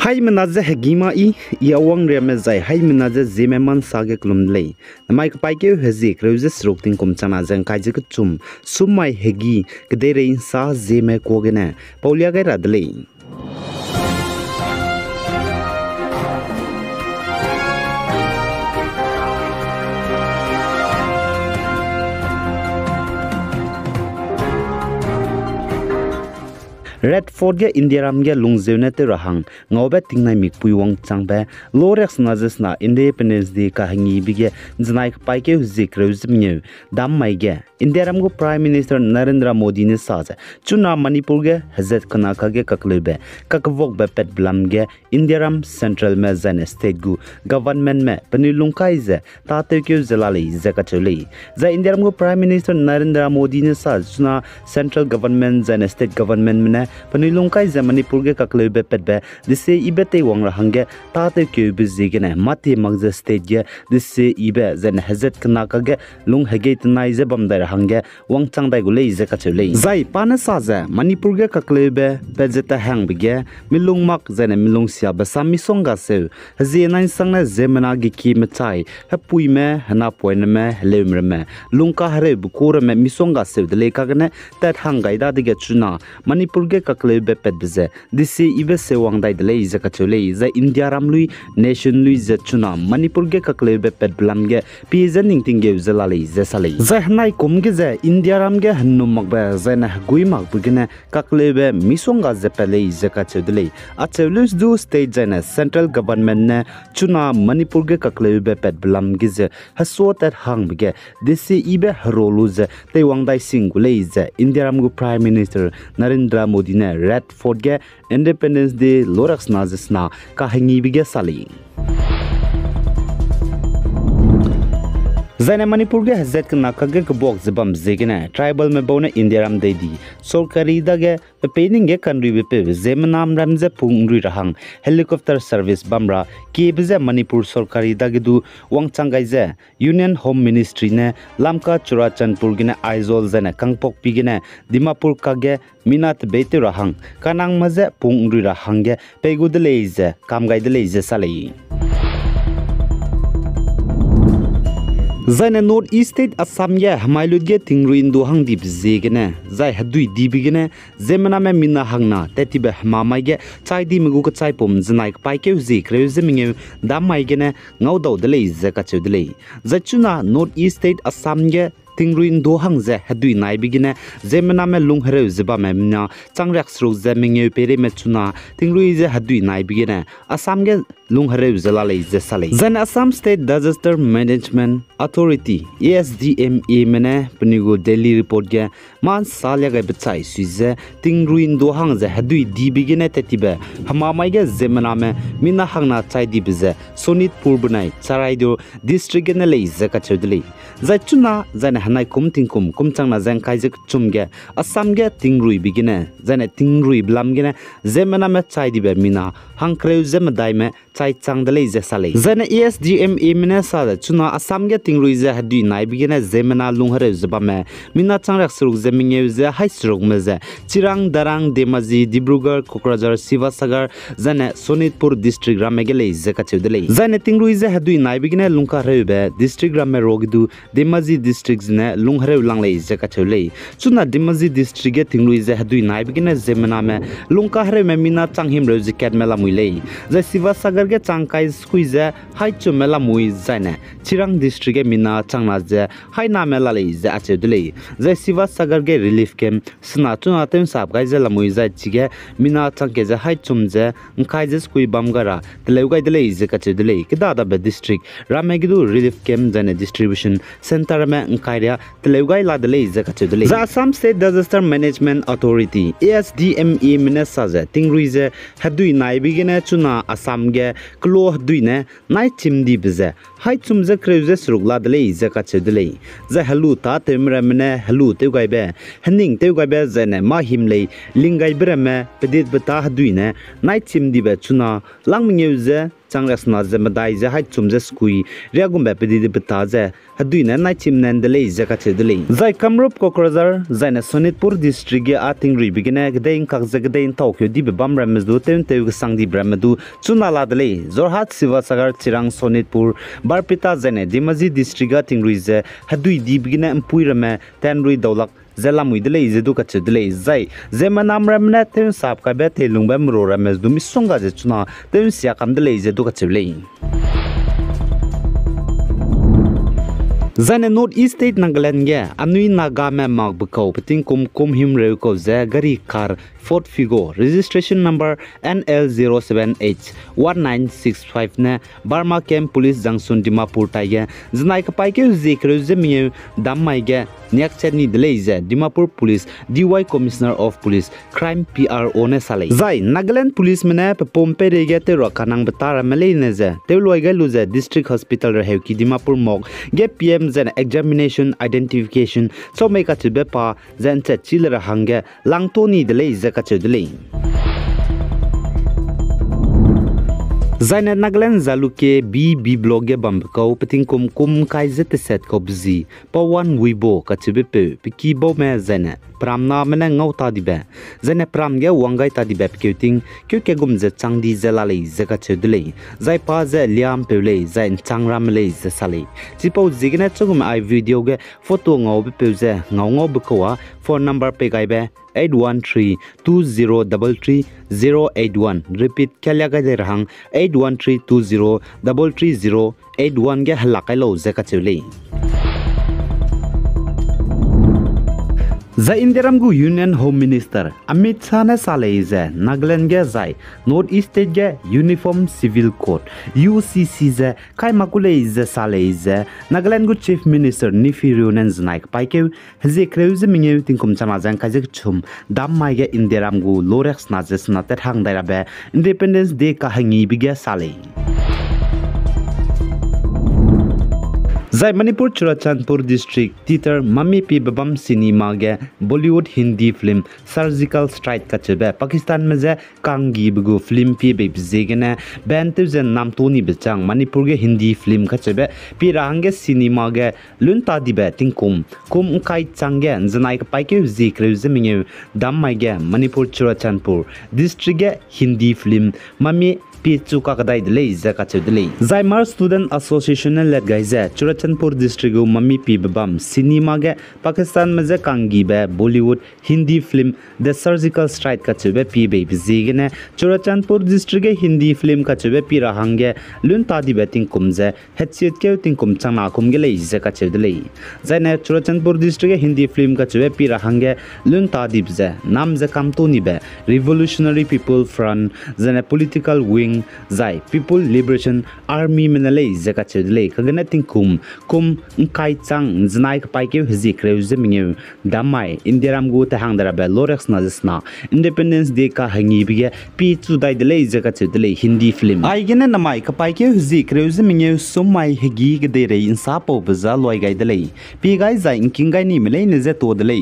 Hai menaze hegima I awang remezai hai menaze Zeme man sage klumlei namai kapaike hezi kreuses rokting kumchana jang kaije kuchum sumai hegi kdere sa Zeme kogene paulia gai radlei Red Fort ge India ram ge lungzevne te rahang ngobe tingnai mikpui wang changbe lorex nazes na Independence Day ka hangi bige znai paike zik reuzmnye dam mai ge India ram go Prime Minister Narendra Modi ne sa chuna Manipur ge hazet khana ka ge kaklebe kakvok be pet blam ge India ram Central me zane state gu government me panilung kai ze ta te ke zalali zakachuli za India ram go Prime Minister Narendra Modi ne sa chuna Central government zane state government me Panilungkai zamani purge kaklebe petbe disse ibete wang rahange tate ke bizigene mati magza state ge disse ibe zen hazet knaka ge lung hege tnai ze bamdar hange wang changdai gule ize kachule zai pana saza manipur ge kaklebe pejeta hang bige milung mak zen milung sia basami songa se hazi nai sangna zemana gi ki machai hapui me hana point me lemre me lungka hare bukura me misonga se de lekagane tat hangai da de chuna manipur ge kaklebe petbze disi ibe se wangdai de ize kachule za India ramlui nation lui za chuna manipur ge kaklebe pet blamge pizen ningtinge zalali ze sale za hnai komge ze India ram ge hannu makba za na gui mak bugene kaklebe misonga ze pele ize kachule achulus du state za na central government ne chuna manipur ge kaklebe pet blamge ze hasot at hang bge disi ibe rolu ze te wangdai singule ze India ram go Prime Minister Narendra Modi ne Red Fort ge Independence Day lorax nazisna ka hangi bige sali Zane Manipur ge hazet kana kage kbok zbam zegene tribal me bone India ram dedi sorkari da ge pening ge kanri be Zeme nam ram je pungri rahang helicopter service bamra ke bje Manipur sorkari da ge du wangchangai je Union Home Ministry ne lamka churachandpur gine aizol zane kangpok pigine Dimapur kage minat bete rahang kanang maze pungri rahang ge pegudle je kamgai dele je salai Zane North East State Assam ye hamailud ge tingru indu hang dip zegene zai hadui dibigene zemana me mina hangna tetibe hamamai ge chai di mugu ka chai pom znai pai ke zik reuzeminge damai gene ngaudo dele zaka chudle zachuna North East State Assam ge Tingruin do hang ze hadui nai bigine zemana me lung hre ziba me na changrak sru zeminge pere me chuna tingrui ze hadui nai bigine Assam ge lung hre zala le ze sale zan Assam State Disaster Management Authority ASDMA mene pnigo Delhi report ge man salya ga bchai suize tingruin do hang ze hadui di bigine tetibe hamamai ge zemana me mina hangna chai di bize sonitpur bunai charaido district ne le ze ka chodle zachuna zan hanai kumtingkum kumchangna jang kaijek chumge Assam ge tingrui bigine jane tingrui blamgine zemana me chai dibe mina hangkreu zemdai me chai changdale je sale jane ASDMA mine sa chuna Assam ge tingrui je hadui nai bigine zemana lunghare zbame mina changrak suruk zeminge je hai suruk meze chirang darang demaji Dibrugarh Kokrajhar Sivasagar jane Sonitpur district ramegele je kachudele jane tingrui je hadui nai bigine lungka rebe district ramme rogdu Demaji district ne lunghare langlei jaka chole chuna Demaji district ge tinglu je hadui nai bigine zemana me lungka hre me mina changhim re jiket mela muilei je Sivasagar ge changkai squeeze hai chu mela mui zaine chirang district ge mina changna je hai na mela lei je achedule je Sivasagar ge relief camp sna chuna tem sap gai je la mui za chige mina changke je hai chum je ngai je squi bamgara teleu gai dele je kachedule kida da be district ramegidu relief camp jane distribution center me ngkairia teleugai la dele jaka chudele the Assam State Disaster Management Authority ASDMA mine saje tingrui je hadui nai bigine chuna Assam ge klo hadui ne nai chimdi bize hai chumje kreuze surugla dele jaka chudele za halu ta temra mine halu teugai be haning teugai be jane ma himlei lingai breme pedit beta hadui ne nai chimdi be chuna langmingeu je changrasna zemadai je hai chumje skui reagum ba pedi bita je hadui na nai chimnan de lei jaka che de lei zai kamrup kokrazar zaina sonitpur district ge ating ri bigina gdein kakje gdein tokyo di bam ramzu ten te sangdi bramadu chunala de lei zorhat sivasagar chirang sonitpur barpita zaina dimaji district ga ting ri je hadui di bigina empui rame ten ri dolak zela muidele izedu ka chedele zai zema namramna ten sap ka be te lungba mro rames du misonga je chuna ten sia kamdele izedu ka chebele Zane North East State Nagaland ge anui Naga me mag bukau pating kum him reu ko ze gari car Ford Figo registration number NL07H1965 ne Burma Camp Police Junction Dimapur taige znai ka paike zikre zemi dammai ge nyak chani dleize Dimapur Police DY Commissioner of Police Crime PRO ne salai zai Nagaland Police mene pompe rege te rakanang batara mele ne ze te loi ge luze district hospital re heuki Dimapur mog ge PM zen examination identification so make a bepa zen che chilra hange langtoni dleize ka chedlei Zaina Nagaland Zaluke B blog ge bambkau pating kum kai zete set ko bzi pawan wibo ka chibe pe piki bo me zaina pramna mena ngauta dibe zaina pram ge wangai ta dibe pketing ke gum je changdi zelale zeka chedle zai pa ze liam pele zain changram le ze sale chipo zigna chugum ai video ge photo ngau pe ze ngau bkwa phone number pe gai be 81320333081 repeat kya ga de rahang 81320333081 ge halakai lo zeka chule The Indiramgu Union Home Minister Amit Shah ne salai je Nagaland ge zai North East State ge Uniform Civil Code UCC je kai makule je salai je Nagaland gu Chief Minister Nifi Runen znaik paike hze kreuze minge tinkum chama jang kajek chum dam mai ge Indiramgu Lorex na je snater hang daira be Independence Day ka hangi bige salai Zai Manipur Churachandpur District Theater Mami Pi Babam Cinema ge Bollywood Hindi film Surgical Strike ka chebe Pakistan me je Kangi bugu film pi be zegene bantu je nam toni bechang Manipur ge Hindi film ka chebe pi range cinema ge lunta dibe tingkum kum kai change janai ka paike zikre zeminge dam mai ge Manipur Churachandpur District ge Hindi film Mami Pichu kakadai delay zaka chedlei Zaimar Student Association led gaize Churachandpur district gu mami pi babam cinema ge Pakistan me je kangi be Bollywood Hindi film The Surgical Strike ka chebe pi be bizigene Churachandpur district ge Hindi film ka chebe pi rahange lunta di betting kumje hetchet ke ting kum changna kum ge lei zaka chedlei Zaina Churachandpur district ge Hindi film ka chebe pi rahange lunta di bje nam je kam to ni be Revolutionary People Front zana political wing Zai People Liberation Army menale zaka chedle kagana tingkum kum kai chang znai ka paike hzi kreuze minge damai indiram gu ta hangdara be lorex na jasna Independence Day ka hangi bige pi chu dai dele zaka chedle Hindi film ai gena namai ka paike hzi kreuze minge somai hegi ge de re insa po baza loi gai dele pi gai zai inking gai ni mele ne ze to dele